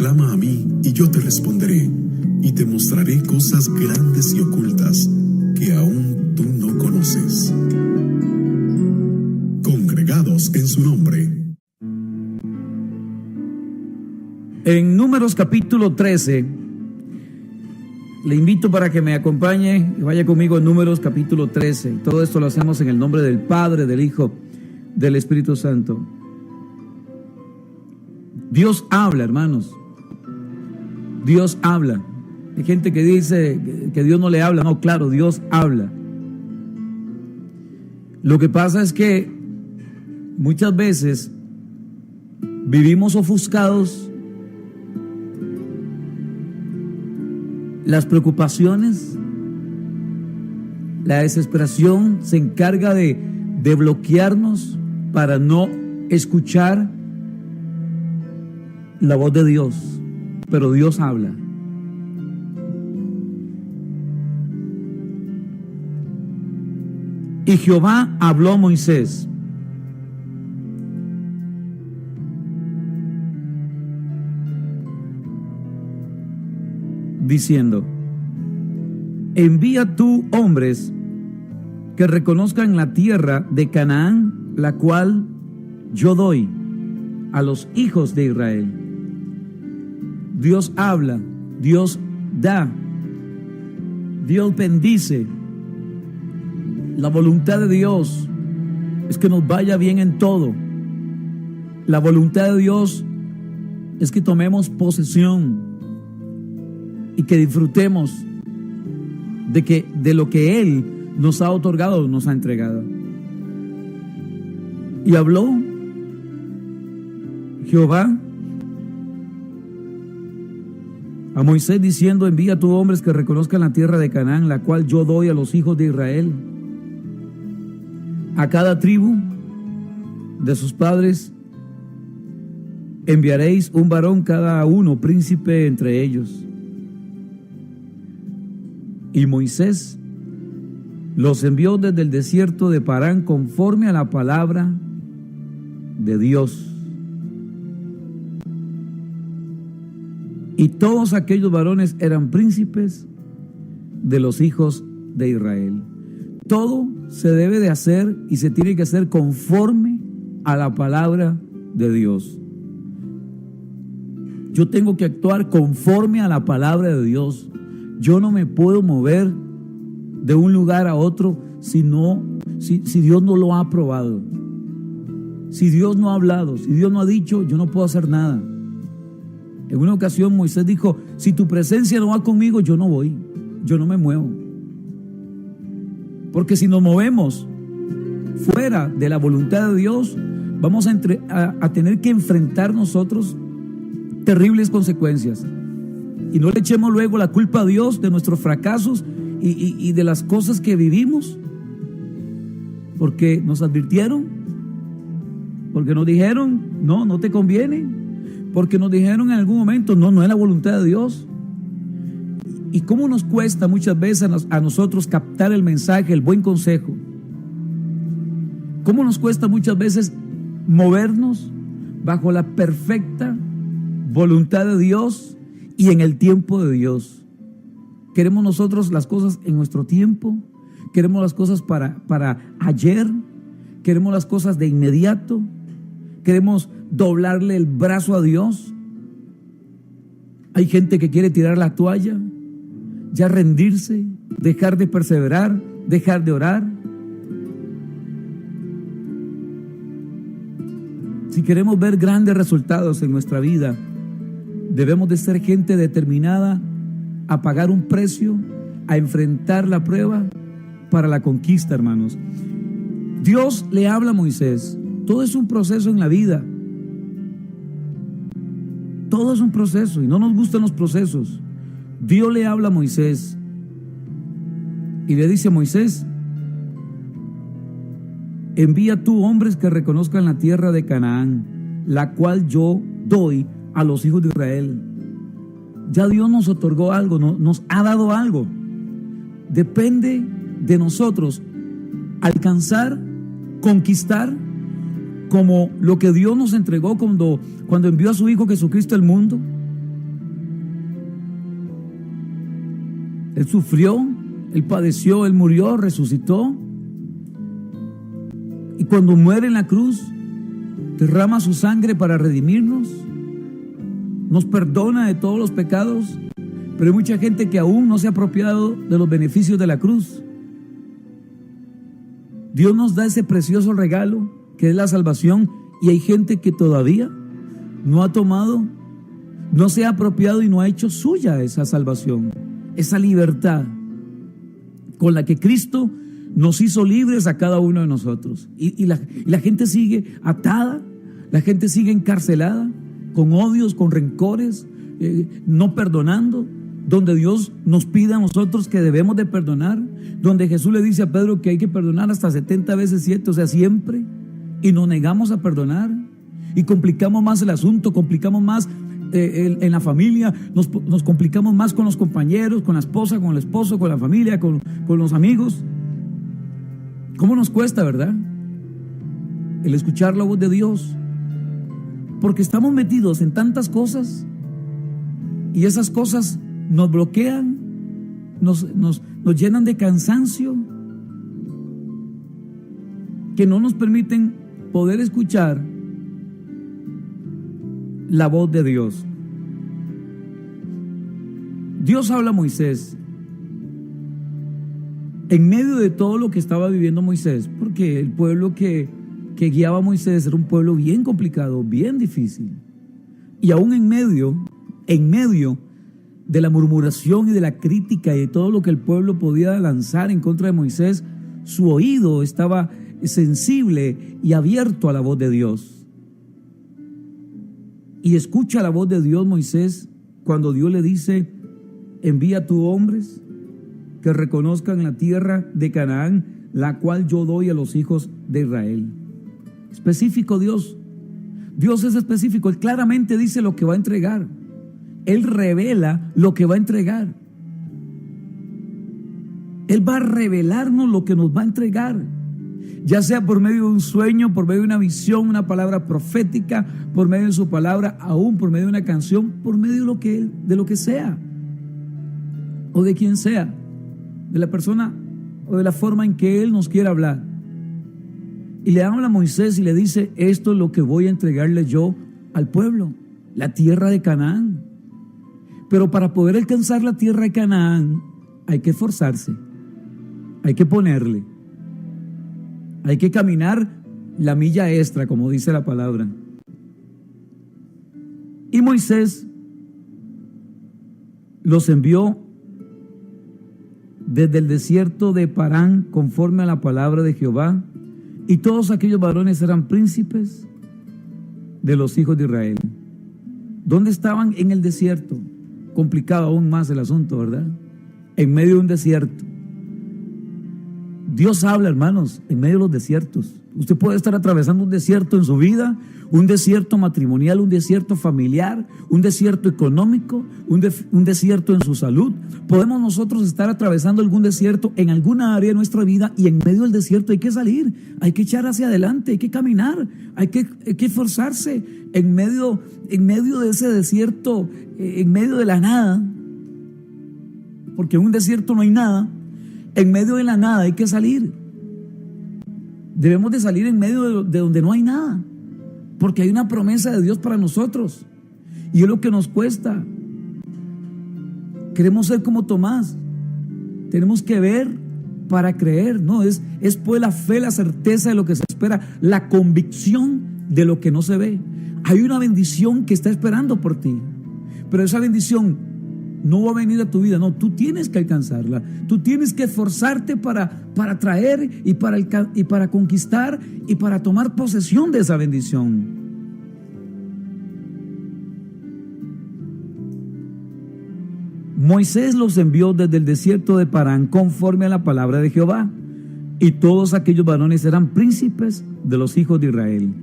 clama a mí y yo te responderé, y te mostraré cosas grandes y ocultas que aún tú no conoces. Congregados en su nombre. En Números capítulo 13, le invito para que me acompañe y vaya conmigo en Números capítulo 13. Todo esto lo hacemos en el nombre del Padre, del Hijo, del Espíritu Santo. Dios habla, hermanos. Dios habla. Hay gente que dice que Dios no le habla. No, claro, Dios habla. Lo que pasa es que muchas veces vivimos ofuscados. Las preocupaciones, la desesperación se encarga de bloquearnos para no escuchar la voz de Dios. Pero Dios habla. Y Jehová habló a Moisés, diciendo: envía tú hombres que reconozcan la tierra de Canaán, la cual yo doy a los hijos de Israel. Dios habla, Dios da, Dios bendice. La voluntad de Dios es que nos vaya bien en todo. La voluntad de Dios es que tomemos posesión y que disfrutemos de lo que Él nos ha otorgado, nos ha entregado. Y habló Jehová a Moisés diciendo: envía tú hombres que reconozcan la tierra de Canaán, la cual yo doy a los hijos de Israel. A cada tribu de sus padres enviaréis un varón cada uno, príncipe entre ellos. Y Moisés los envió desde el desierto de Parán conforme a la palabra de Dios. Y todos aquellos varones eran príncipes de los hijos de Israel. Todo se debe de hacer y se tiene que hacer conforme a la palabra de Dios. Yo tengo que actuar conforme a la palabra de Dios. Yo no me puedo mover de un lugar a otro si Dios no lo ha aprobado. Si Dios no ha hablado, si Dios no ha dicho, yo no puedo hacer nada. En una ocasión Moisés dijo: si tu presencia no va conmigo, yo no voy, yo no me muevo. Porque si nos movemos fuera de la voluntad de Dios, vamos a tener que enfrentar nosotros terribles consecuencias. Y no le echemos luego la culpa a Dios de nuestros fracasos y de las cosas que vivimos, porque nos advirtieron, porque nos dijeron: no te conviene, porque nos dijeron en algún momento: no es la voluntad de Dios. ¿Y cómo nos cuesta muchas veces a nosotros captar el mensaje, el buen consejo? ¿Cómo nos cuesta muchas veces movernos bajo la perfecta voluntad de Dios y en el tiempo de Dios? Queremos nosotros las cosas en nuestro tiempo, queremos las cosas para ayer, queremos las cosas de inmediato, queremos doblarle el brazo a Dios. Hay gente que quiere tirar la toalla, ya rendirse, dejar de perseverar, dejar de orar. Si queremos ver grandes resultados en nuestra vida, debemos de ser gente determinada a pagar un precio, a enfrentar la prueba para la conquista, hermanos. Dios le habla a Moisés. Todo es un proceso en la vida. Todo es un proceso y no nos gustan los procesos. Dios le habla a Moisés y le dice a Moisés: envía tú hombres que reconozcan la tierra de Canaán, la cual yo doy a los hijos de Israel. Ya Dios nos otorgó algo, nos ha dado algo. Depende de nosotros alcanzar, conquistar, como lo que Dios nos entregó cuando envió a su Hijo Jesucristo al mundo. Él sufrió, Él padeció, Él murió, resucitó. Y cuando muere en la cruz, derrama su sangre para redimirnos. Nos perdona de todos los pecados. Pero hay mucha gente que aún no se ha apropiado de los beneficios de la cruz. Dios nos da ese precioso regalo que es la salvación, y hay gente que todavía no ha tomado, no se ha apropiado y no ha hecho suya esa salvación, esa libertad con la que Cristo nos hizo libres a cada uno de nosotros. Y la gente sigue atada, la gente sigue encarcelada, con odios, con rencores, no perdonando, donde Dios nos pide a nosotros que debemos de perdonar, donde Jesús le dice a Pedro que hay que perdonar hasta 70 veces 7, o sea, siempre, y nos negamos a perdonar, y complicamos más el asunto, complicamos más en la familia, nos complicamos más con los compañeros, con la esposa, con el esposo, con la familia, con los amigos. ¿Cómo nos cuesta, verdad? El escuchar la voz de Dios, porque estamos metidos en tantas cosas, y esas cosas nos bloquean, nos llenan de cansancio, que no nos permiten poder escuchar la voz de Dios. Dios habla a Moisés en medio de todo lo que estaba viviendo Moisés, porque el pueblo que guiaba a Moisés era un pueblo bien complicado, bien difícil, y aún en medio de la murmuración y de la crítica y de todo lo que el pueblo podía lanzar en contra de Moisés, su oído estaba sensible y abierto a la voz de Dios. Y escucha la voz de Dios Moisés cuando Dios le dice: envía a tus hombres que reconozcan la tierra de Canaán, la cual yo doy a los hijos de Israel. Específico Dios. Dios es específico. Él claramente dice lo que va a entregar. Él revela lo que va a entregar. Él va a revelarnos lo que nos va a entregar, ya sea por medio de un sueño, por medio de una visión, una palabra profética, por medio de su palabra, aún por medio de una canción, por medio de lo que sea, o de quien sea, de la persona o de la forma en que Él nos quiera hablar. Y le habla a Moisés y le dice: esto es lo que voy a entregarle yo al pueblo, la tierra de Canaán. Pero para poder alcanzar la tierra de Canaán hay que esforzarse, hay que ponerle, hay que caminar la milla extra, como dice la palabra. Y Moisés los envió desde el desierto de Parán conforme a la palabra de Jehová, y todos aquellos varones eran príncipes de los hijos de Israel. ¿Dónde estaban? En el desierto. Complicado aún más el asunto, ¿verdad? En medio de un desierto. Dios habla, hermanos, en medio de los desiertos. Usted puede estar atravesando un desierto en su vida, un desierto matrimonial, un desierto familiar, un desierto económico, un desierto en su salud. Podemos nosotros estar atravesando algún desierto en alguna área de nuestra vida, y en medio del desierto hay que salir, hay que echar hacia adelante, hay que caminar, hay que esforzarse en medio de ese desierto, en medio de la nada, porque en un desierto no hay nada. En medio de la nada hay que salir. Debemos de salir en medio de donde no hay nada, porque hay una promesa de Dios para nosotros, y es lo que nos cuesta. Queremos ser como Tomás. Tenemos que ver para creer. No, es pues la fe, la certeza de lo que se espera, la convicción de lo que no se ve. Hay una bendición que está esperando por ti, pero esa bendición no va a venir a tu vida. No, tú tienes que alcanzarla. Tú tienes que esforzarte para traer y para conquistar y para tomar posesión de esa bendición. Moisés los envió desde el desierto de Parán conforme a la palabra de Jehová, y todos aquellos varones eran príncipes de los hijos de Israel.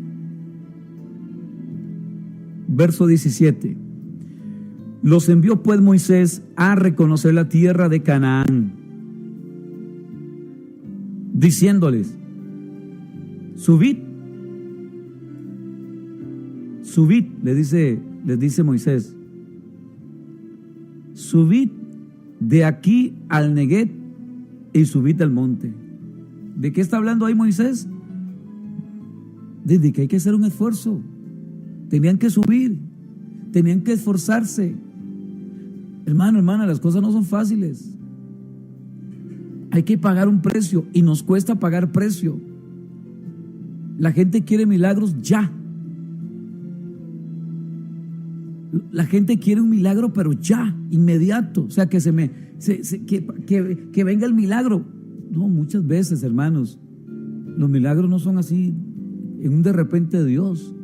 Verso 17. Los envió pues Moisés a reconocer la tierra de Canaán, diciéndoles: subid, les dice Moisés, subid de aquí al Neguet y subid al monte. ¿De qué está hablando ahí Moisés? Desde que hay que hacer un esfuerzo. Tenían que subir, tenían que esforzarse. Hermano, hermana, las cosas no son fáciles. Hay que pagar un precio y nos cuesta pagar precio. La gente quiere milagros ya. La gente quiere un milagro, pero ya, inmediato. O sea, que que venga el milagro. No, muchas veces, hermanos, los milagros no son así en un de repente de Dios.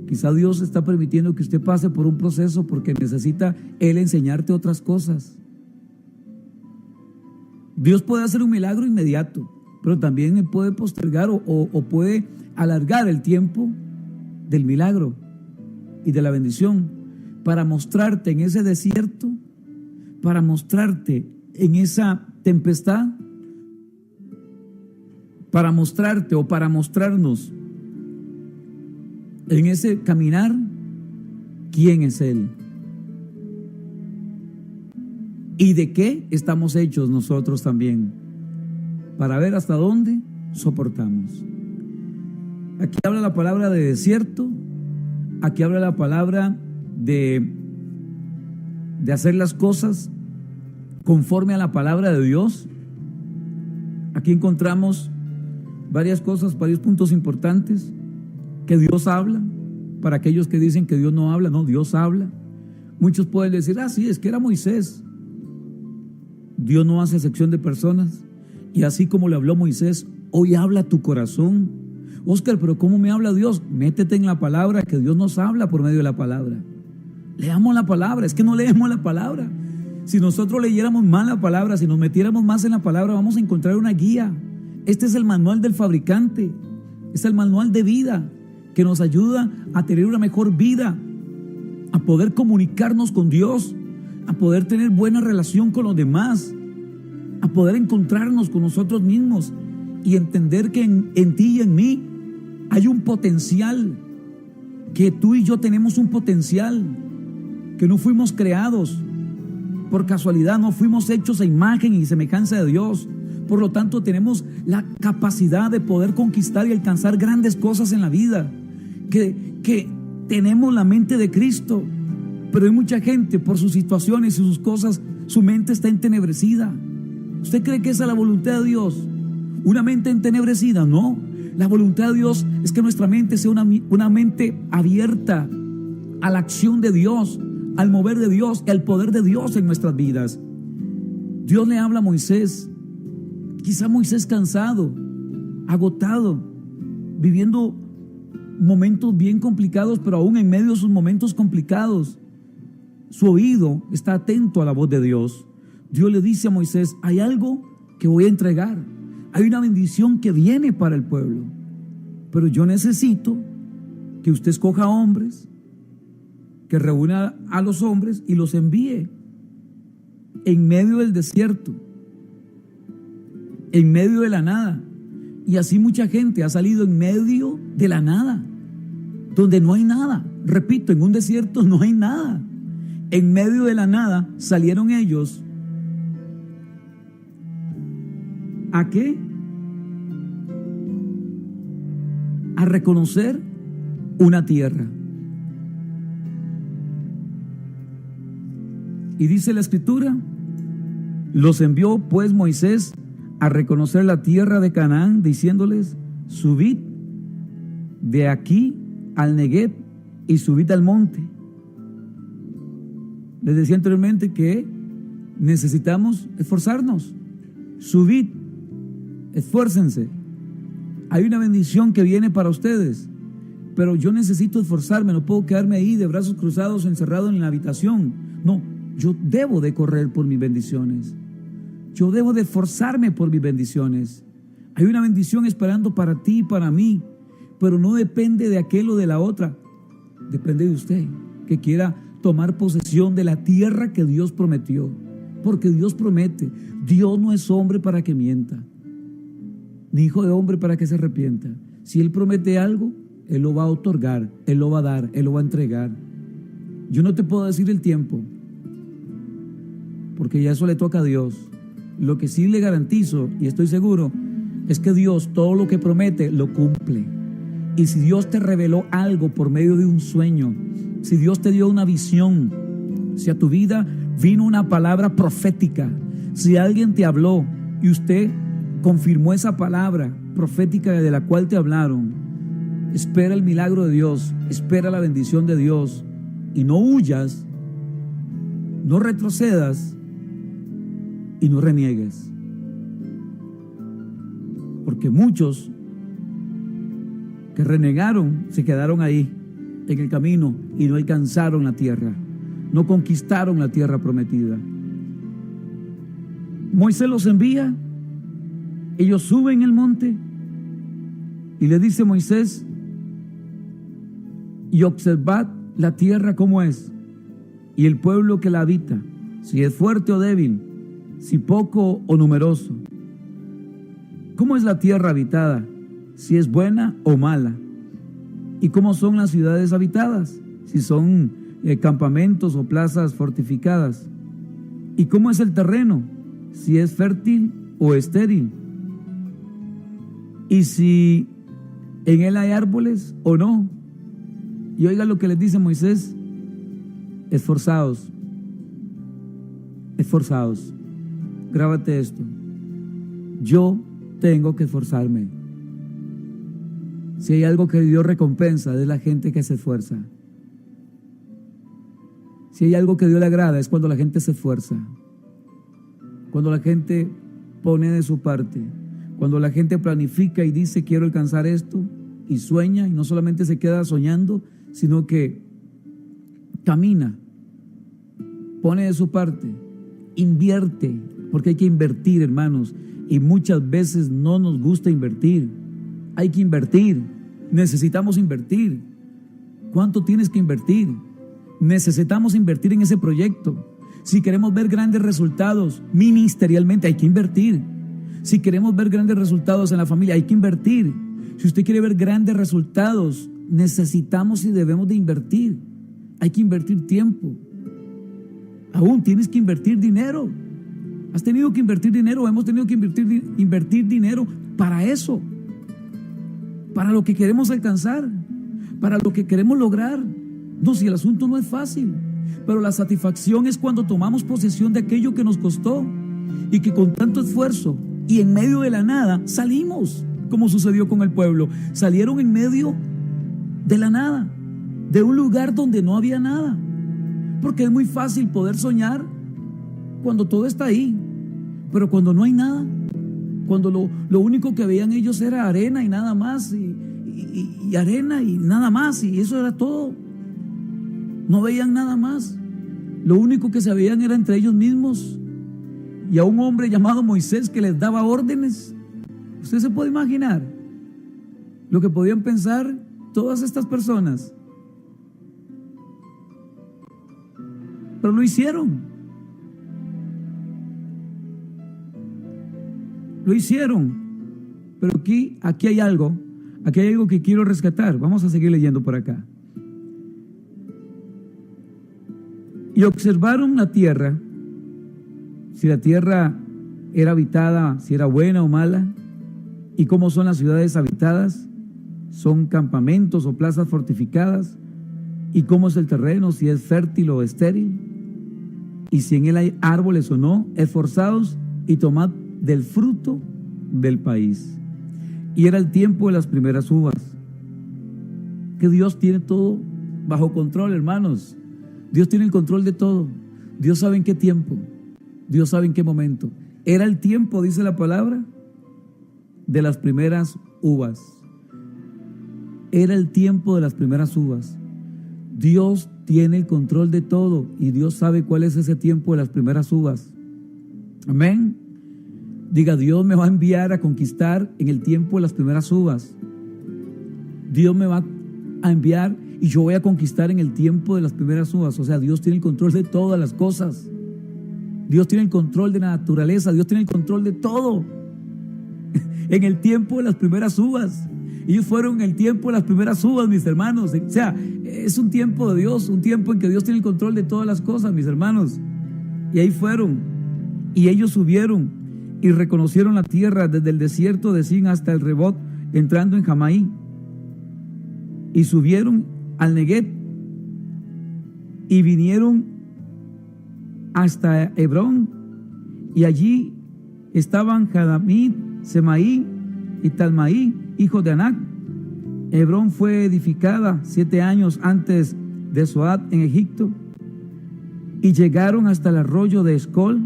Quizá Dios está permitiendo que usted pase por un proceso porque necesita Él enseñarte otras cosas. Dios puede hacer un milagro inmediato, pero también Él puede postergar o puede alargar el tiempo del milagro y de la bendición para mostrarte en ese desierto, para mostrarte en esa tempestad, para mostrarte o para mostrarnos en ese caminar quién es Él y de qué estamos hechos nosotros también, para ver hasta dónde soportamos. Aquí habla la palabra de desierto, aquí habla la palabra de hacer las cosas conforme a la palabra de Dios. Aquí encontramos varias cosas, varios puntos importantes. Que Dios habla. Para aquellos que dicen que Dios no habla, no, Dios habla. Muchos pueden decir, sí, es que era Moisés. Dios no hace excepción de personas. Y así como le habló Moisés, hoy habla tu corazón. Óscar, pero ¿cómo me habla Dios? Métete en la palabra, que Dios nos habla por medio de la palabra. Leamos la palabra, es que no leemos la palabra. Si nosotros leyéramos más la palabra, si nos metiéramos más en la palabra, vamos a encontrar una guía. Este es el manual del fabricante, es el manual de vida que nos ayuda a tener una mejor vida, a poder comunicarnos con Dios, a poder tener buena relación con los demás, a poder encontrarnos con nosotros mismos y entender que en ti y en mí hay un potencial, que tú y yo tenemos un potencial, que no fuimos creados por casualidad, no fuimos hechos a imagen y semejanza de Dios. Por lo tanto, tenemos la capacidad de poder conquistar y alcanzar grandes cosas en la vida, que tenemos la mente de Cristo, pero hay mucha gente por sus situaciones y sus cosas, su mente está entenebrecida. ¿Usted cree que esa es la voluntad de Dios? ¿Una mente entenebrecida? No. La voluntad de Dios es que nuestra mente sea una mente abierta a la acción de Dios, al mover de Dios, al poder de Dios en nuestras vidas. Dios le habla a Moisés. Quizá Moisés cansado, agotado, viviendo momentos bien complicados, pero aún en medio de sus momentos complicados, su oído está atento a la voz de Dios. Dios le dice a Moisés, hay algo que voy a entregar, hay una bendición que viene para el pueblo, pero yo necesito que usted escoja hombres, que reúna a los hombres y los envíe en medio del desierto, en medio de la nada. Y así mucha gente ha salido en medio de la nada, donde no hay nada. Repito, en un desierto no hay nada. En medio de la nada salieron ellos. ¿A qué? A reconocer una tierra. Y dice la Escritura, los envió pues Moisés a reconocer la tierra de Canaán, diciéndoles, subid de aquí al Neguet y subid al monte. Les decía anteriormente que necesitamos esforzarnos. Subid, esfuércense. Hay una bendición que viene para ustedes, pero yo necesito esforzarme, no puedo quedarme ahí de brazos cruzados, encerrado en la habitación. No, yo debo de correr por mis bendiciones. Yo debo de esforzarme por mis bendiciones. Hay una bendición esperando para ti y para mí, pero no depende de aquel o de la otra. Depende de usted, que quiera tomar posesión de la tierra que Dios prometió. Porque Dios promete. Dios no es hombre para que mienta, ni hijo de hombre para que se arrepienta. Si Él promete algo, Él lo va a otorgar, Él lo va a dar, Él lo va a entregar. Yo no te puedo decir el tiempo, porque ya eso le toca a Dios. Lo que sí le garantizo, y estoy seguro, es que Dios todo lo que promete lo cumple. Y si Dios te reveló algo por medio de un sueño, si Dios te dio una visión, si a tu vida vino una palabra profética, si alguien te habló y usted confirmó esa palabra profética de la cual te hablaron, espera el milagro de Dios, espera la bendición de Dios y no huyas, no retrocedas y no reniegues. Porque muchos que renegaron se quedaron ahí en el camino y no alcanzaron la tierra, no conquistaron la tierra prometida. Moisés los envía, ellos suben el monte y le dice Moisés: y observad la tierra como es, y el pueblo que la habita, si es fuerte o débil, si poco o numeroso. ¿Cómo es la tierra habitada? Si es buena o mala. ¿Y cómo son las ciudades habitadas? Si son campamentos o plazas fortificadas. ¿Y cómo es el terreno? Si es fértil o estéril. Y si en él hay árboles o no. Y oiga lo que les dice Moisés: esforzaos, esforzaos. Grábate esto: yo tengo que esforzarme. Si hay algo que Dios recompensa, es la gente que se esfuerza. Si hay algo que Dios le agrada, es cuando la gente se esfuerza, cuando la gente pone de su parte, cuando la gente planifica y dice quiero alcanzar esto, y sueña, y no solamente se queda soñando, sino que camina, pone de su parte, invierte, porque hay que invertir, hermanos, y muchas veces no nos gusta invertir. Hay que invertir, necesitamos invertir. ¿Cuánto tienes que invertir? Necesitamos invertir en ese proyecto. Si queremos ver grandes resultados ministerialmente, hay que invertir. Si queremos ver grandes resultados en la familia, hay que invertir. Si usted quiere ver grandes resultados, necesitamos y debemos de invertir. Hay que invertir tiempo. Aún tienes que invertir dinero. Has tenido que invertir dinero, hemos tenido que invertir dinero para eso, para lo que queremos alcanzar, para lo que queremos lograr. No, si el asunto no es fácil, pero la satisfacción es cuando tomamos posesión de aquello que nos costó y que con tanto esfuerzo y en medio de la nada salimos, como sucedió con el pueblo. Salieron en medio de la nada, de un lugar donde no había nada, porque es muy fácil poder soñar cuando todo está ahí, pero cuando no hay nada, cuando lo único que veían ellos era arena y nada más, y arena y nada más, y eso era todo. No veían nada más. Lo único que se veían era entre ellos mismos y a un hombre llamado Moisés que les daba órdenes. Usted se puede imaginar lo que podían pensar todas estas personas, pero lo hicieron. Lo hicieron. Pero aquí hay algo que quiero rescatar. Vamos a seguir leyendo por acá. Y observaron la tierra, si la tierra era habitada, si era buena o mala, y cómo son las ciudades habitadas, son campamentos o plazas fortificadas, y cómo es el terreno, si es fértil o estéril, y si en él hay árboles o no. Esforzaos y tomad del fruto del país. Y era el tiempo de las primeras uvas. Que Dios tiene todo bajo control, hermanos. Dios tiene el control de todo. Dios sabe en qué tiempo, Dios sabe en qué momento. Era el tiempo, dice la palabra, de las primeras uvas. Era el tiempo de las primeras uvas. Dios tiene el control de todo y Dios sabe cuál es ese tiempo de las primeras uvas. Amén. Diga: Dios me va a enviar a conquistar en el tiempo de las primeras uvas. Dios me va a enviar y yo voy a conquistar en el tiempo de las primeras uvas. O sea, Dios tiene el control de todas las cosas. Dios tiene el control de la naturaleza. Dios tiene el control de todo. En el tiempo de las primeras uvas. Ellos fueron en el tiempo de las primeras uvas, mis hermanos. O sea, es un tiempo de Dios, un tiempo en que Dios tiene el control de todas las cosas, mis hermanos. Y ahí fueron, y ellos subieron y reconocieron la tierra desde el desierto de Sin hasta el Rebot, entrando en Jamaí. Y subieron al Neguet y vinieron hasta Hebrón, y allí estaban Jadamit, Semaí y Talmaí, hijos de Anac. Hebrón fue edificada 7 años antes de Zoad en Egipto, y llegaron hasta el arroyo de Escol,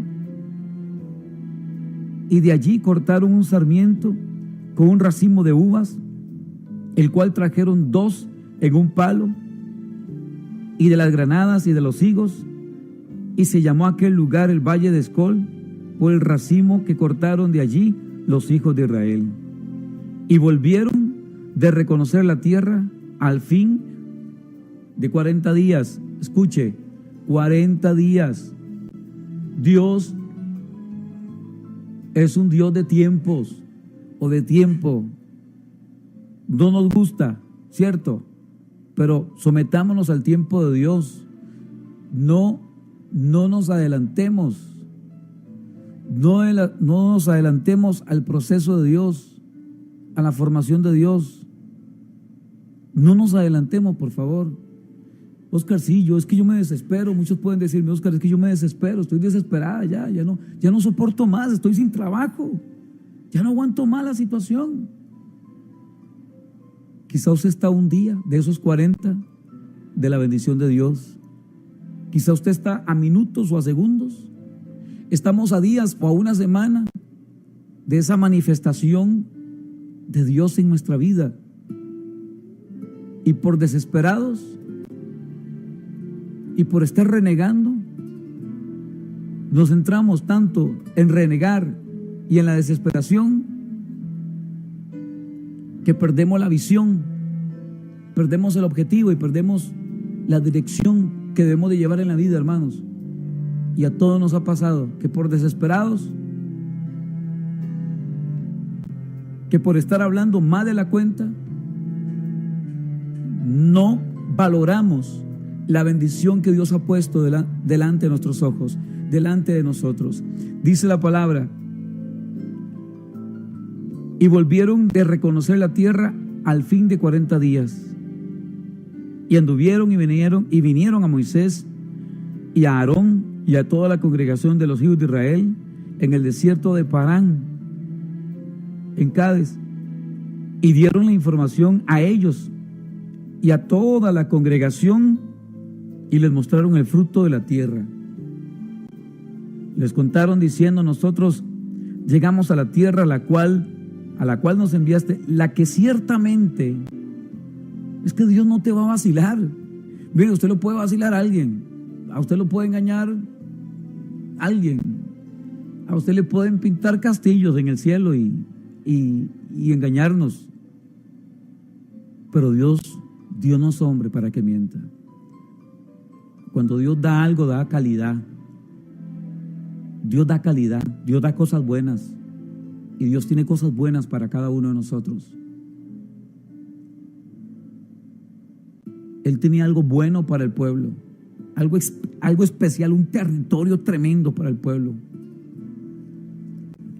y de allí cortaron un sarmiento con un racimo de uvas, el cual trajeron 2 en un palo, y de las granadas y de los higos, y se llamó aquel lugar el Valle de Escol, por el racimo que cortaron de allí los hijos de Israel. Y volvieron de reconocer la tierra al fin de 40 días. Escuche, 40 días. Dios es un Dios de tiempos o de tiempo. No nos gusta, ¿cierto? Pero sometámonos al tiempo de Dios. No nos adelantemos. No nos adelantemos al proceso de Dios, a la formación de Dios. No nos adelantemos, por favor. Oscar, sí, es que yo me desespero. Muchos pueden decirme, Oscar, es que yo me desespero, estoy desesperada, ya no soporto más, estoy sin trabajo, ya no aguanto más la situación. Quizá usted está un día de esos 40 de la bendición de Dios. Quizá usted está a minutos o a segundos. Estamos a días o a una semana de esa manifestación de Dios en nuestra vida. Y por desesperados y por estar renegando, nos centramos tanto en renegar y en la desesperación que perdemos la visión, perdemos el objetivo y perdemos la dirección que debemos de llevar en la vida, hermanos. Y a todos nos ha pasado que por desesperados, que por estar hablando más de la cuenta, no valoramos la bendición que Dios ha puesto delante de nuestros ojos, delante de nosotros. Dice la palabra: y volvieron de reconocer la tierra al fin de 40 días. Y anduvieron y vinieron a Moisés y a Aarón y a toda la congregación de los hijos de Israel en el desierto de Parán, en Cades, y dieron la información a ellos y a toda la congregación, y les mostraron el fruto de la tierra. Les contaron diciendo: nosotros llegamos a la tierra a la cual nos enviaste, la que ciertamente... Es que Dios no te va a vacilar. Mire, usted lo puede vacilar a alguien, a usted lo puede engañar a alguien, a usted le pueden pintar castillos en el cielo y engañarnos. Pero Dios no es hombre para que mienta. Cuando Dios da algo, da calidad. Dios da calidad, Dios da cosas buenas. Y Dios tiene cosas buenas para cada uno de nosotros. Él tenía algo bueno para el pueblo, algo especial, un territorio tremendo para el pueblo.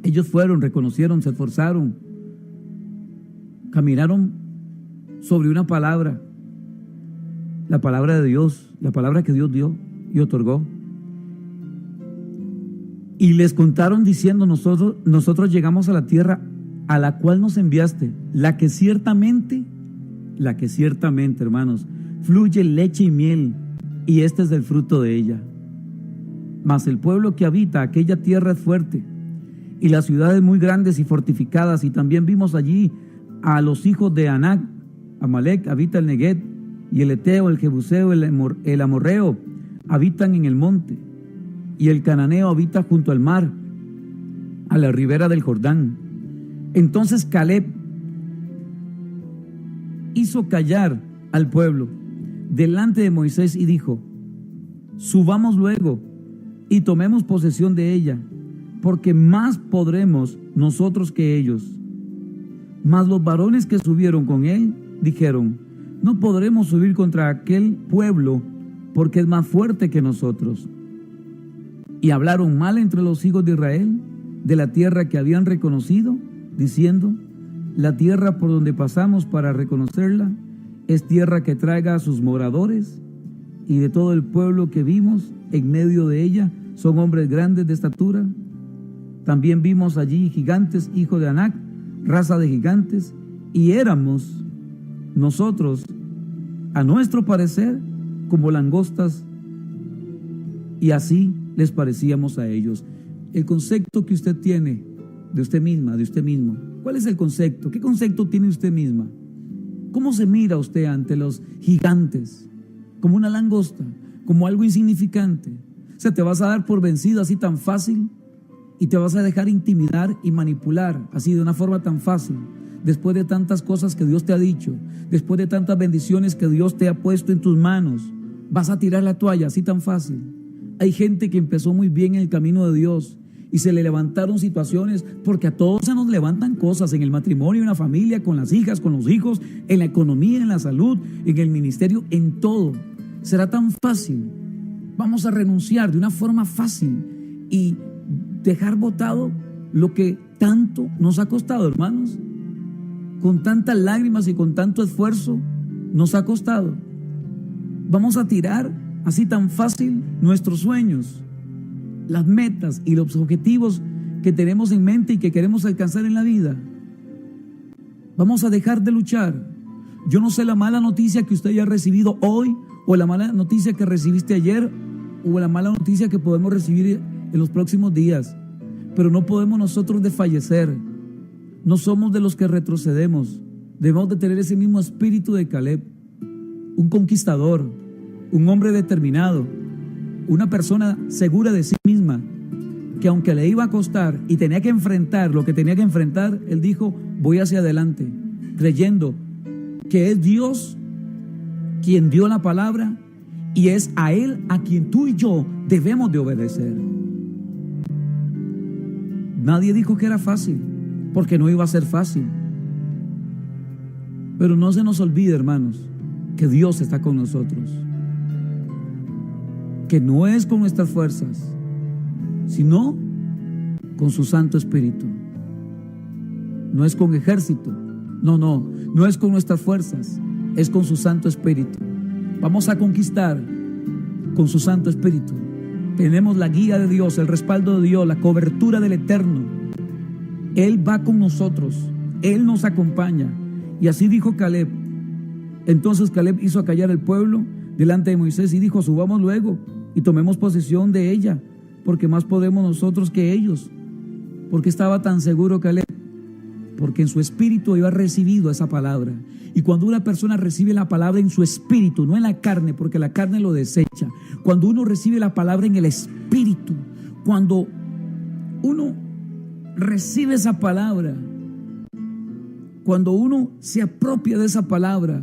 Ellos fueron, reconocieron, se esforzaron, caminaron sobre una palabra, la palabra de Dios, la palabra que Dios dio y otorgó. Y les contaron diciendo: nosotros llegamos a la tierra a la cual nos enviaste, la que ciertamente, hermanos, fluye leche y miel, y este es el fruto de ella. Mas el pueblo que habita aquella tierra es fuerte, y las ciudades muy grandes y fortificadas, y también vimos allí a los hijos de Anac. Amalek habita el Neguet, y el Eteo, el Jebuseo, el Amorreo habitan en el monte, y el Cananeo habita junto al mar, a la ribera del Jordán. Entonces Caleb hizo callar al pueblo delante de Moisés y dijo: subamos luego y tomemos posesión de ella, porque más podremos nosotros que ellos. Mas los varones que subieron con él dijeron: no podremos subir contra aquel pueblo, porque es más fuerte que nosotros. Y hablaron mal entre los hijos de Israel de la tierra que habían reconocido, diciendo: la tierra por donde pasamos para reconocerla es tierra que traiga a sus moradores, y de todo el pueblo que vimos en medio de ella son hombres grandes de estatura. También vimos allí gigantes, hijos de Anac, raza de gigantes, y éramos nosotros, a nuestro parecer, como langostas, y así les parecíamos a ellos. El concepto que usted tiene de usted misma, de usted mismo, ¿cuál es el concepto? ¿Qué concepto tiene usted misma? ¿Cómo se mira usted ante los gigantes? ¿Como una langosta? ¿Como algo insignificante? O sea, ¿te vas a dar por vencido así tan fácil? ¿Y te vas a dejar intimidar y manipular así de una forma tan fácil? Después de tantas cosas que Dios te ha dicho, después de tantas bendiciones que Dios te ha puesto en tus manos, ¿vas a tirar la toalla así tan fácil? Hay gente que empezó muy bien en el camino de Dios y se le levantaron situaciones, porque a todos se nos levantan cosas en el matrimonio, en la familia, con las hijas, con los hijos, en la economía, en la salud, en el ministerio, en todo. ¿Será tan fácil? Vamos a renunciar de una forma fácil y dejar botado lo que tanto nos ha costado, hermanos. Con tantas lágrimas y con tanto esfuerzo nos ha costado. Vamos a tirar así tan fácil nuestros sueños, las metas y los objetivos que tenemos en mente y que queremos alcanzar en la vida. Vamos a dejar de luchar. Yo no sé la mala noticia que usted haya recibido hoy, o la mala noticia que recibiste ayer, o la mala noticia que podemos recibir en los próximos días, pero no podemos nosotros desfallecer. No somos de los que retrocedemos. Debemos de tener ese mismo espíritu de Caleb, un conquistador, un hombre determinado, una persona segura de sí misma, que aunque le iba a costar y tenía que enfrentar lo que tenía que enfrentar, él dijo: voy hacia adelante, creyendo que es Dios quien dio la palabra y es a Él a quien tú y yo debemos de obedecer. Nadie dijo que era fácil, porque no iba a ser fácil. Pero no se nos olvide, hermanos, que Dios está con nosotros, que no es con nuestras fuerzas, sino con su Santo Espíritu. No es con ejército, no es con nuestras fuerzas, es con su Santo Espíritu. Vamos a conquistar con su Santo Espíritu. Tenemos la guía de Dios, el respaldo de Dios, la cobertura del Eterno. Él va con nosotros, Él nos acompaña. Y así dijo Caleb. Entonces Caleb hizo acallar al pueblo delante de Moisés y dijo: subamos luego y tomemos posesión de ella, porque más podemos nosotros que ellos. ¿Por qué estaba tan seguro Caleb? Porque en su espíritu había recibido esa palabra. Y cuando una persona recibe la palabra en su espíritu, no en la carne, porque la carne lo desecha. Cuando uno recibe la palabra en el espíritu, cuando uno recibe esa palabra, cuando uno se apropia de esa palabra,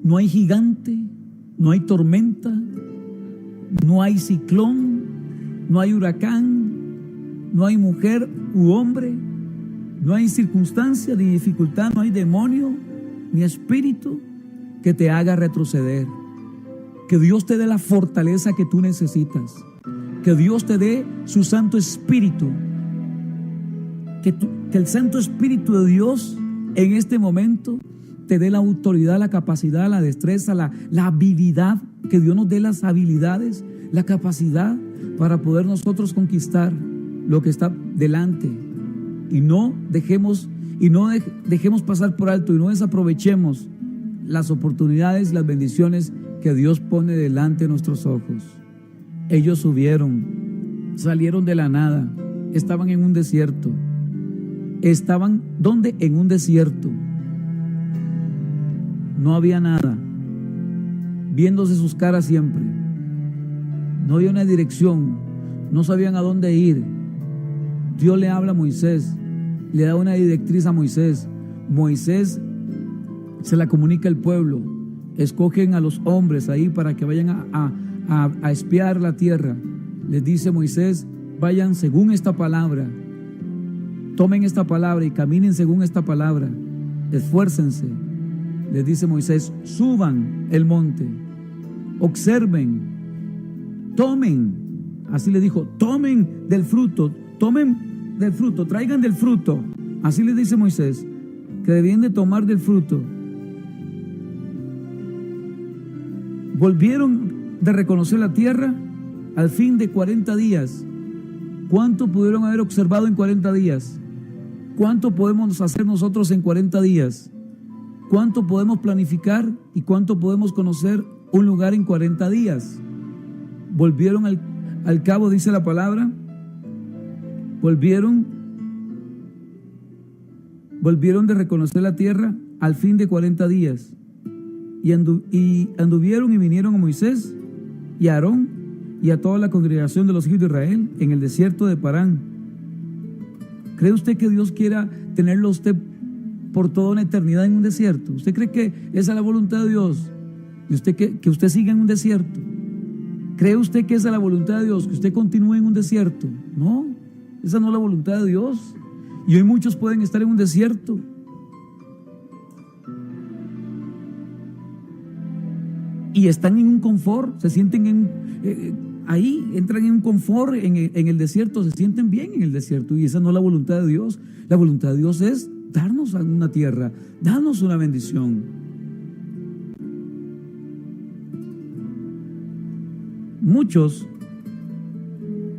no hay gigante, no hay tormenta, no hay ciclón, no hay huracán, no hay mujer u hombre, no hay circunstancia ni dificultad, no hay demonio ni espíritu que te haga retroceder. Que Dios te dé la fortaleza que tú necesitas. Que Dios te dé su Santo Espíritu. Que el Santo Espíritu de Dios en este momento te dé la autoridad, la capacidad, la destreza, la habilidad. Que Dios nos dé las habilidades, la capacidad para poder nosotros conquistar lo que está delante. Y no dejemos pasar por alto y no desaprovechemos las oportunidades y las bendiciones que Dios pone delante de nuestros ojos. Ellos salieron de la nada, estaban en un desierto. Estaban, ¿dónde? En un desierto. No había nada, viéndose sus caras siempre. No había una dirección, no sabían a dónde ir. Dios le habla a Moisés, le da una directriz a Moisés. Moisés se la comunica al pueblo. Escogen a los hombres ahí para que vayan a espiar la tierra. Les dice Moisés: vayan según esta palabra, tomen esta palabra y caminen según esta palabra, esfuércense. Les dice Moisés: suban el monte, observen, tomen así le dijo, tomen del fruto, traigan del fruto. Así le dice Moisés, que debían de tomar del fruto. Volvieron de reconocer la tierra al fin de 40 días. ¿Cuánto pudieron haber observado en 40 días? ¿Cuánto podemos hacer nosotros en 40 días? ¿Cuánto podemos planificar y cuánto podemos conocer un lugar en 40 días? Volvieron al cabo, dice la palabra, volvieron de reconocer la tierra al fin de 40 días. Y anduvieron y vinieron a Moisés y a Aarón y a toda la congregación de los hijos de Israel en el desierto de Parán. ¿Cree usted que Dios quiera tenerlo a usted por toda una eternidad en un desierto? ¿Usted cree que esa es la voluntad de Dios? ¿Y usted que usted siga en un desierto? ¿Cree usted que esa es la voluntad de Dios? ¿Que usted continúe en un desierto? No, esa no es la voluntad de Dios. Y hoy muchos pueden estar en un desierto. Y están en un confort, se sienten ahí, entran en un confort en el desierto, se sienten bien en el desierto. Y esa no es la voluntad de Dios. La voluntad de Dios es darnos una tierra, darnos una bendición. Muchos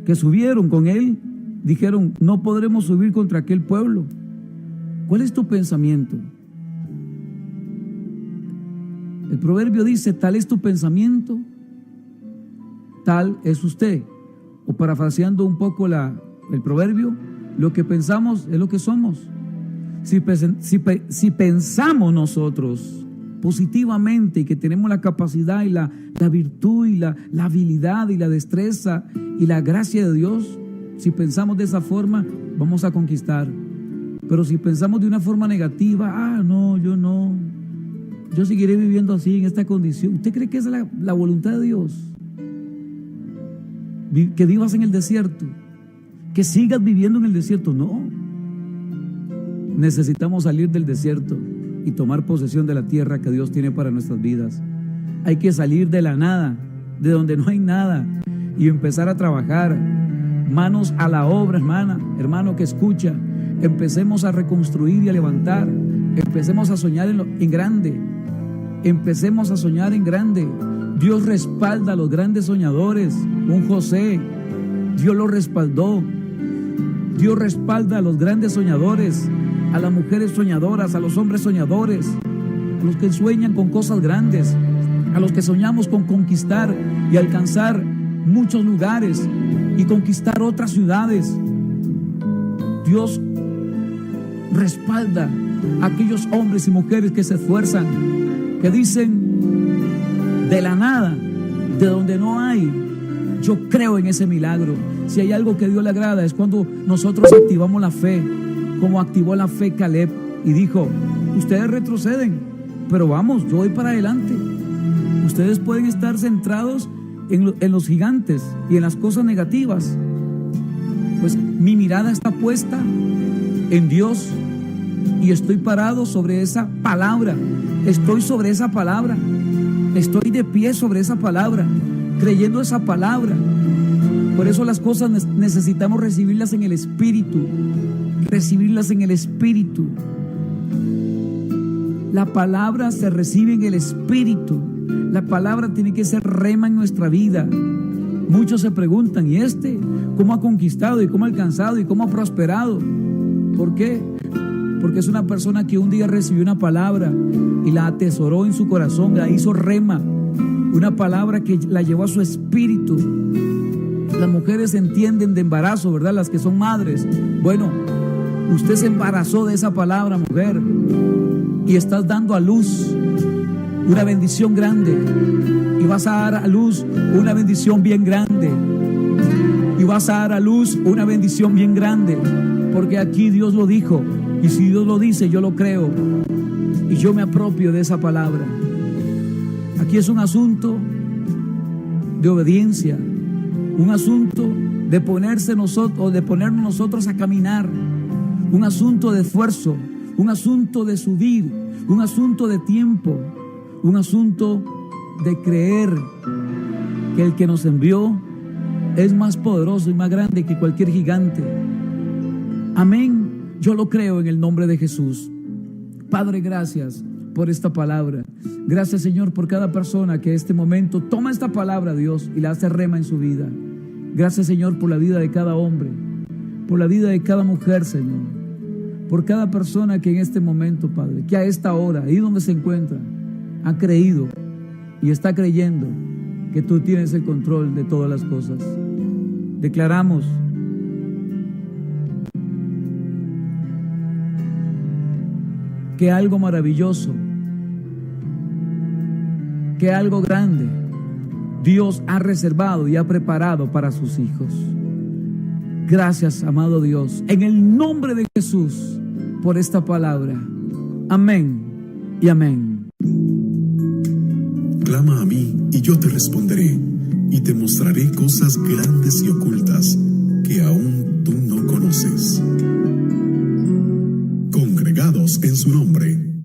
que subieron con él dijeron, no podremos subir contra aquel pueblo. ¿Cuál es tu pensamiento? El proverbio dice, tal es tu pensamiento, tal es usted. O parafraseando un poco el proverbio, lo que pensamos es lo que somos. Si pensamos nosotros positivamente y que tenemos la capacidad y la virtud y la habilidad y la destreza y la gracia de Dios, si pensamos de esa forma, vamos a conquistar. Pero si pensamos de una forma negativa, no, yo no, yo seguiré viviendo así, en esta condición. ¿Usted cree que esa es la voluntad de Dios? Que vivas en el desierto, que sigas viviendo en el desierto. No, necesitamos salir del desierto y tomar posesión de la tierra que Dios tiene para nuestras vidas. Hay que salir de la nada, de donde no hay nada, y empezar a trabajar. Manos a la obra, hermano que escucha. Empecemos a reconstruir y a levantar. Empecemos a soñar en grande. Empecemos a soñar en grande. Dios respalda a los grandes soñadores. Un José, Dios lo respaldó. Dios respalda a los grandes soñadores, a las mujeres soñadoras, a los hombres soñadores, a los que sueñan con cosas grandes, a los que soñamos con conquistar y alcanzar muchos lugares y conquistar otras ciudades. Dios respalda a aquellos hombres y mujeres que se esfuerzan, que dicen, de la nada, de donde no hay, yo creo en ese milagro. Si hay algo que a Dios le agrada es cuando nosotros activamos la fe, como activó la fe Caleb y dijo, ustedes retroceden, pero vamos, yo voy para adelante. Ustedes pueden estar centrados en los gigantes y en las cosas negativas, pues mi mirada está puesta en Dios y estoy parado sobre esa palabra. Estoy sobre esa palabra, estoy de pie sobre esa palabra, creyendo esa palabra. Por eso las cosas necesitamos recibirlas en el Espíritu, recibirlas en el Espíritu. La palabra se recibe en el Espíritu. La palabra tiene que ser rema en nuestra vida. Muchos se preguntan, ¿y cómo ha conquistado y cómo ha alcanzado y cómo ha prosperado? ¿Por qué? Porque es una persona que un día recibió una palabra y la atesoró en su corazón, la hizo rema, una palabra que la llevó a su espíritu. Las mujeres entienden de embarazo, ¿verdad? Las que son madres. Bueno, usted se embarazó de esa palabra, mujer, y estás dando a luz una bendición grande, y vas a dar a luz una bendición bien grande, y vas a dar a luz una bendición bien grande, porque aquí Dios lo dijo, y si Dios lo dice, yo lo creo, y yo me apropio de esa palabra. Aquí es un asunto de obediencia, un asunto de ponernos nosotros a caminar, un asunto de esfuerzo, un asunto de subir, un asunto de tiempo, un asunto de creer que el que nos envió es más poderoso y más grande que cualquier gigante. Amén. Yo lo creo en el nombre de Jesús. Padre, gracias por esta palabra. Gracias, Señor, por cada persona que en este momento toma esta palabra, Dios, y la hace rema en su vida. Gracias, Señor, por la vida de cada hombre, por la vida de cada mujer, Señor, por cada persona que en este momento, Padre, que a esta hora, ahí donde se encuentra, ha creído y está creyendo que tú tienes el control de todas las cosas. Declaramos que algo maravilloso, que algo grande Dios ha reservado y ha preparado para sus hijos. Gracias, amado Dios, en el nombre de Jesús, por esta palabra. Amén y amén. Clama a mí y yo te responderé, y te mostraré cosas grandes y ocultas que aún tú no conoces. Congregados en su nombre.